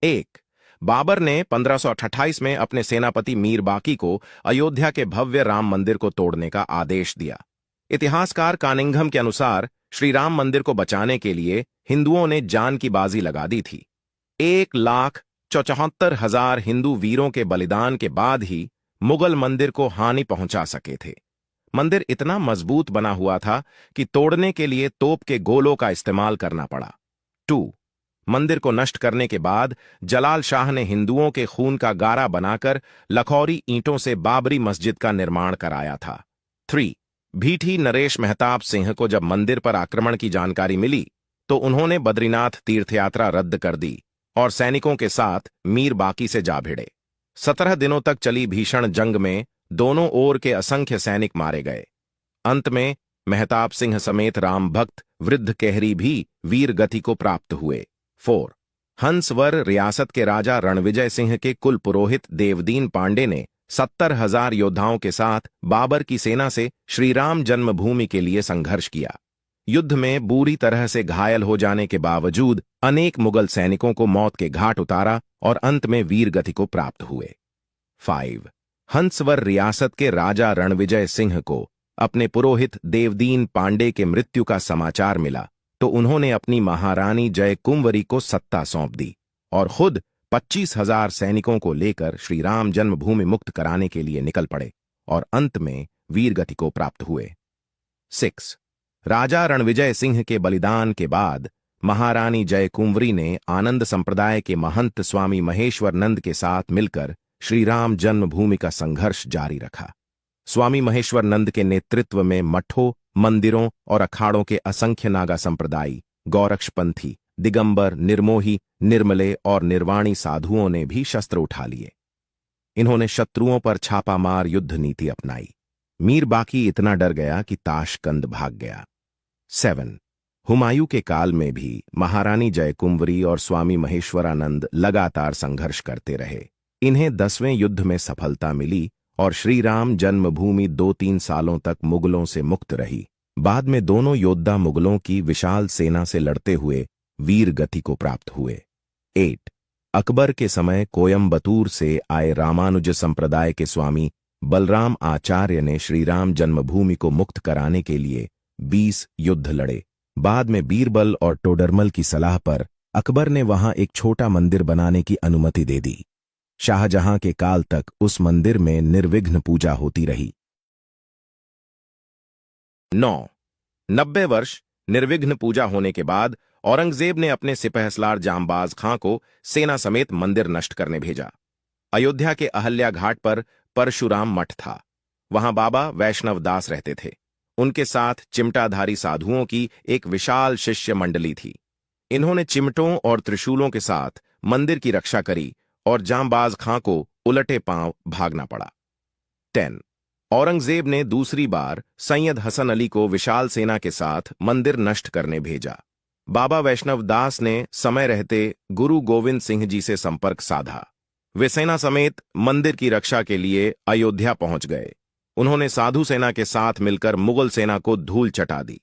एक, बाबर ने 1528 में अपने सेनापति मीर बाकी को अयोध्या के भव्य राम मंदिर को तोड़ने का आदेश दिया। इतिहासकार कानिंघम के अनुसार श्री राम मंदिर को बचाने के लिए हिंदुओं ने जान की बाजी लगा दी थी। 1,74,000 हिंदू वीरों के बलिदान के बाद ही मुगल मंदिर को हानि पहुंचा सके थे। मंदिर इतना मजबूत बना हुआ था कि तोड़ने के लिए तोप के गोलों का इस्तेमाल करना पड़ा। 2. मंदिर को नष्ट करने के बाद जलाल शाह ने हिंदुओं के खून का गारा बनाकर लखौरी ईंटों से बाबरी मस्जिद का निर्माण कराया था। 3. भीठी नरेश मेहताब सिंह को जब मंदिर पर आक्रमण की जानकारी मिली तो उन्होंने बद्रीनाथ तीर्थयात्रा रद्द कर दी और सैनिकों के साथ मीर बाकी से जा भिड़े। 17 दिनों तक चली भीषण जंग में दोनों ओर के असंख्य सैनिक मारे गए। अंत में मेहताब सिंह समेत राम भक्त वृद्ध केहरी भी वीर गति को प्राप्त हुए। 4. हंसवर रियासत के राजा रणविजय सिंह के कुल पुरोहित देवदीन पांडे ने 70,000 योद्धाओं के साथ बाबर की सेना से श्रीराम जन्मभूमि के लिए संघर्ष किया। युद्ध में बुरी तरह से घायल हो जाने के बावजूद अनेक मुगल सैनिकों को मौत के घाट उतारा और अंत में वीर गति को प्राप्त हुए। 5. हंसवर रियासत के राजा रणविजय सिंह को अपने पुरोहित देवदीन पांडे के मृत्यु का समाचार मिला तो उन्होंने अपनी महारानी जयकुंवरी को सत्ता सौंप दी और खुद 25,000 सैनिकों को लेकर श्रीराम जन्मभूमि मुक्त कराने के लिए निकल पड़े और अंत में वीरगति को प्राप्त हुए। 6. राजा रणविजय सिंह के बलिदान के बाद महारानी जयकुंवरी ने आनंद संप्रदाय के महंत स्वामी महेश्वर नंद के साथ मिलकर श्रीराम जन्मभूमि का संघर्ष जारी रखा। स्वामी महेश्वर नंद के नेतृत्व में मठों, मंदिरों और अखाड़ों के असंख्य नागा संप्रदायी, गौरक्षपंथी, दिगंबर, निर्मोही, निर्मले और निर्वाणी साधुओं ने भी शस्त्र उठा लिए। इन्होंने शत्रुओं पर छापामार युद्ध नीति अपनाई। मीर बाकी इतना डर गया कि ताशकंद भाग गया। 7. हुमायूं के काल में भी महारानी जयकुंवरी और स्वामी महेश्वरानंद लगातार संघर्ष करते रहे। इन्हें 10वें युद्ध में सफलता मिली और श्रीराम जन्मभूमि 2-3 सालों तक मुगलों से मुक्त रही। बाद में दोनों योद्धा मुगलों की विशाल सेना से लड़ते हुए वीर गति को प्राप्त हुए। 8. अकबर के समय कोयम्बतूर से आए रामानुज संप्रदाय के स्वामी बलराम आचार्य ने श्रीराम जन्मभूमि को मुक्त कराने के लिए 20 युद्ध लड़े। बाद में बीरबल और टोडरमल की सलाह पर अकबर ने वहां एक छोटा मंदिर बनाने की अनुमति दे दी। शाहजहां के काल तक उस मंदिर में निर्विघ्न पूजा होती रही। 9. 90 वर्ष निर्विघ्न पूजा होने के बाद औरंगजेब ने अपने सिपहसलार जांबाज खां को सेना समेत मंदिर नष्ट करने भेजा। अयोध्या के अहल्या घाट पर परशुराम मठ था। वहां बाबा वैष्णव दास रहते थे। उनके साथ चिमटाधारी साधुओं की एक विशाल शिष्य मंडली थी। इन्होंने चिमटों और त्रिशूलों के साथ मंदिर की रक्षा करी और जांबाज खां को उलटे पांव भागना पड़ा। 10. औरंगजेब ने दूसरी बार सैयद हसन अली को विशाल सेना के साथ मंदिर नष्ट करने भेजा। बाबा वैष्णव दास ने समय रहते गुरु गोविंद सिंह जी से संपर्क साधा। वे सेना समेत मंदिर की रक्षा के लिए अयोध्या पहुंच गए। उन्होंने साधु सेना के साथ मिलकर मुगल सेना को धूल चटा दी।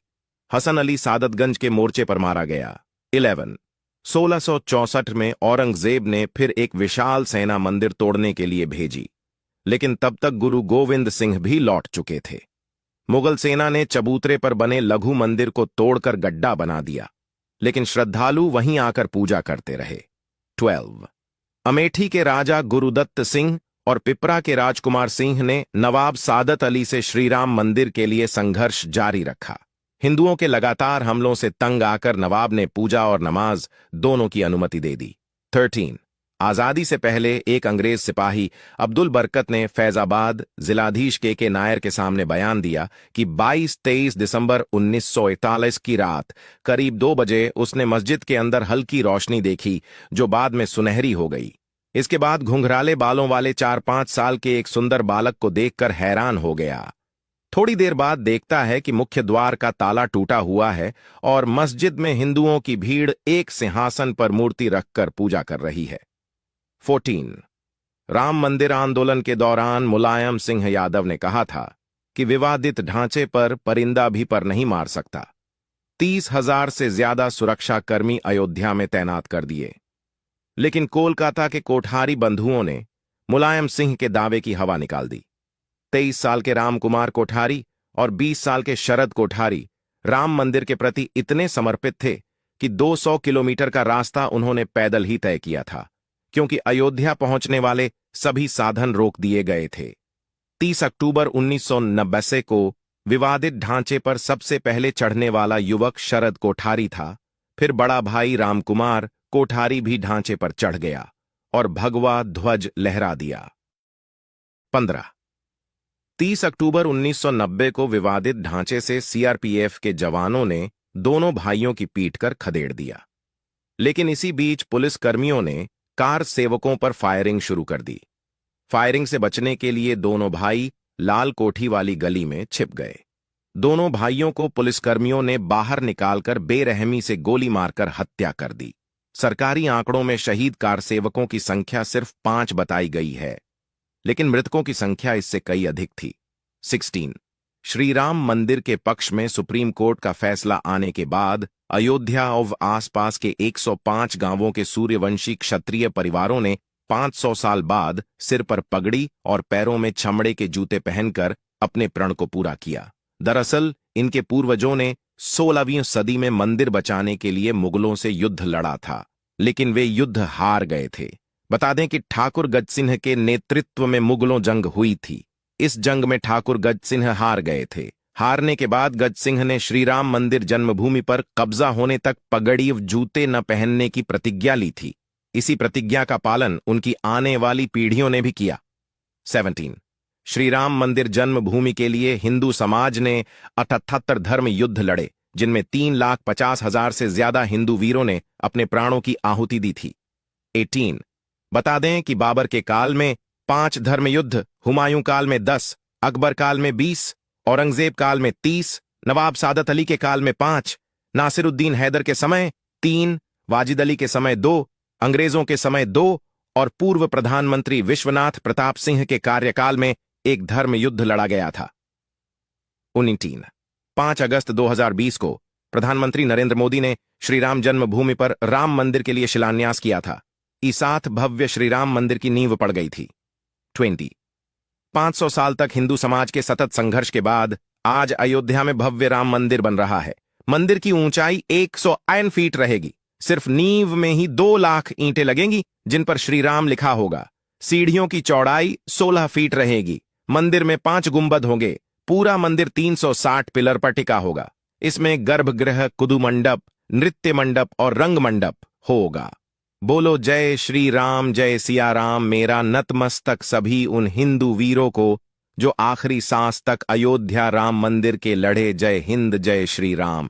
हसन अली सादतगंज के मोर्चे पर मारा गया। 11. 1664 में औरंगजेब ने फिर एक विशाल सेना मंदिर तोड़ने के लिए भेजी, लेकिन तब तक गुरु गोविंद सिंह भी लौट चुके थे। मुगल सेना ने चबूतरे पर बने लघु मंदिर को तोड़कर गड्ढा बना दिया, लेकिन श्रद्धालु वहीं आकर पूजा करते रहे। 12. अमेठी के राजा गुरुदत्त सिंह और पिपरा के राजकुमार सिंह ने नवाब सादत अली से श्रीराम मंदिर के लिए संघर्ष जारी रखा। हिंदुओं के लगातार हमलों से तंग आकर नवाब ने पूजा और नमाज दोनों की अनुमति दे दी। 13. आजादी से पहले एक अंग्रेज सिपाही अब्दुल बरकत ने फैजाबाद जिलाधीश के नायर के सामने बयान दिया कि 22-23 दिसंबर 1941 की रात करीब 2 बजे उसने मस्जिद के अंदर हल्की रोशनी देखी जो बाद में सुनहरी हो गई। इसके बाद घुंघराले बालों वाले 4-5 साल के एक सुंदर बालक को देखकर हैरान हो गया। थोड़ी देर बाद देखता है कि मुख्य द्वार का ताला टूटा हुआ है और मस्जिद में हिंदुओं की भीड़ एक सिंहासन पर मूर्ति रखकर पूजा कर रही है। 14. राम मंदिर आंदोलन के दौरान मुलायम सिंह यादव ने कहा था कि विवादित ढांचे पर परिंदा भी पर नहीं मार सकता। 30,000 से ज्यादा सुरक्षाकर्मी अयोध्या में तैनात कर दिए। लेकिन कोलकाता के कोठारी बंधुओं ने मुलायम सिंह के दावे की हवा निकाल दी। 23 साल के रामकुमार कोठारी और 20 साल के शरद कोठारी राम मंदिर के प्रति इतने समर्पित थे कि 200 किलोमीटर का रास्ता उन्होंने पैदल ही तय किया था, क्योंकि अयोध्या पहुंचने वाले सभी साधन रोक दिए गए थे। 30 अक्टूबर 1990 को विवादित ढांचे पर सबसे पहले चढ़ने वाला युवक शरद कोठारी था। फिर बड़ा भाई रामकुमार कोठारी भी ढांचे पर चढ़ गया और भगवा ध्वज लहरा दिया। 15 30 अक्टूबर 1990 को विवादित ढांचे से सीआरपीएफ के जवानों ने दोनों भाइयों की पीट कर खदेड़ दिया, लेकिन इसी बीच पुलिसकर्मियों ने कार सेवकों पर फायरिंग शुरू कर दी। फायरिंग से बचने के लिए दोनों भाई लाल कोठी वाली गली में छिप गए। दोनों भाइयों को पुलिसकर्मियों ने बाहर निकालकर बेरहमी से गोली मारकर हत्या कर दी। सरकारी आंकड़ों में शहीद कार सेवकों की संख्या सिर्फ 5 बताई गई है, लेकिन मृतकों की संख्या इससे कई अधिक थी। 16 श्री राम मंदिर के पक्ष में सुप्रीम कोर्ट का फैसला आने के बाद अयोध्या और आसपास के 105 गांवों के सूर्यवंशी क्षत्रिय परिवारों ने 500 साल बाद सिर पर पगड़ी और पैरों में चमड़े के जूते पहनकर अपने प्रण को पूरा किया। दरअसल इनके पूर्वजों ने 16वीं सदी में मंदिर बचाने के लिए मुगलों से युद्ध लड़ा था, लेकिन वे युद्ध हार गए थे। बता दें कि ठाकुर गजसिंह के नेतृत्व में मुगलों जंग हुई थी। इस जंग में ठाकुर गजसिंह हार गए थे। हारने के बाद गजसिंह ने श्रीराम मंदिर जन्मभूमि पर कब्जा होने तक पगड़ी और जूते न पहनने की प्रतिज्ञा ली थी। इसी प्रतिज्ञा का पालन उनकी आने वाली पीढ़ियों ने भी किया। 17 श्रीराम मंदिर जन्मभूमि के लिए हिंदू समाज ने 78 धर्म युद्ध लड़े, जिनमें 3,50,000 से ज्यादा हिंदू वीरों ने अपने प्राणों की आहुति दी थी। 18 बता दें कि बाबर के काल में 5 धर्म युद्ध, हुमायूं काल में 10, अकबर काल में 20, औरंगजेब काल में 30, नवाब सादत अली के काल में 5, नासिरुद्दीन हैदर के समय 3, वाजिद अली के समय 2, अंग्रेजों के समय 2 और पूर्व प्रधानमंत्री विश्वनाथ प्रताप सिंह के कार्यकाल में एक धर्म युद्ध लड़ा गया था। 19 5 अगस्त 2020 को प्रधानमंत्री नरेंद्र मोदी ने श्रीराम जन्मभूमि पर राम मंदिर के लिए शिलान्यास किया था। इसात भव्य श्रीराम मंदिर की नींव पड़ गई थी। 20 500 साल तक हिंदू समाज के सतत संघर्ष के बाद आज अयोध्या में भव्य राम मंदिर बन रहा है। मंदिर की ऊंचाई 101 फीट रहेगी। सिर्फ नींव में ही 2 लाख ईंटें लगेंगी, जिन पर श्रीराम लिखा होगा। सीढ़ियों की चौड़ाई 16 फीट रहेगी। मंदिर में 5 गुंबद होंगे। पूरा मंदिर 360 पिलर पर टिका होगा। इसमें गर्भगृह, कुदू मंडप, नृत्य मंडप और रंग मंडप होगा। बोलो जय श्री राम, जय सिया राम। मेरा नतमस्तक सभी उन हिंदू वीरों को जो आखिरी सांस तक अयोध्या राम मंदिर के लड़े। जय हिंद, जय श्री राम।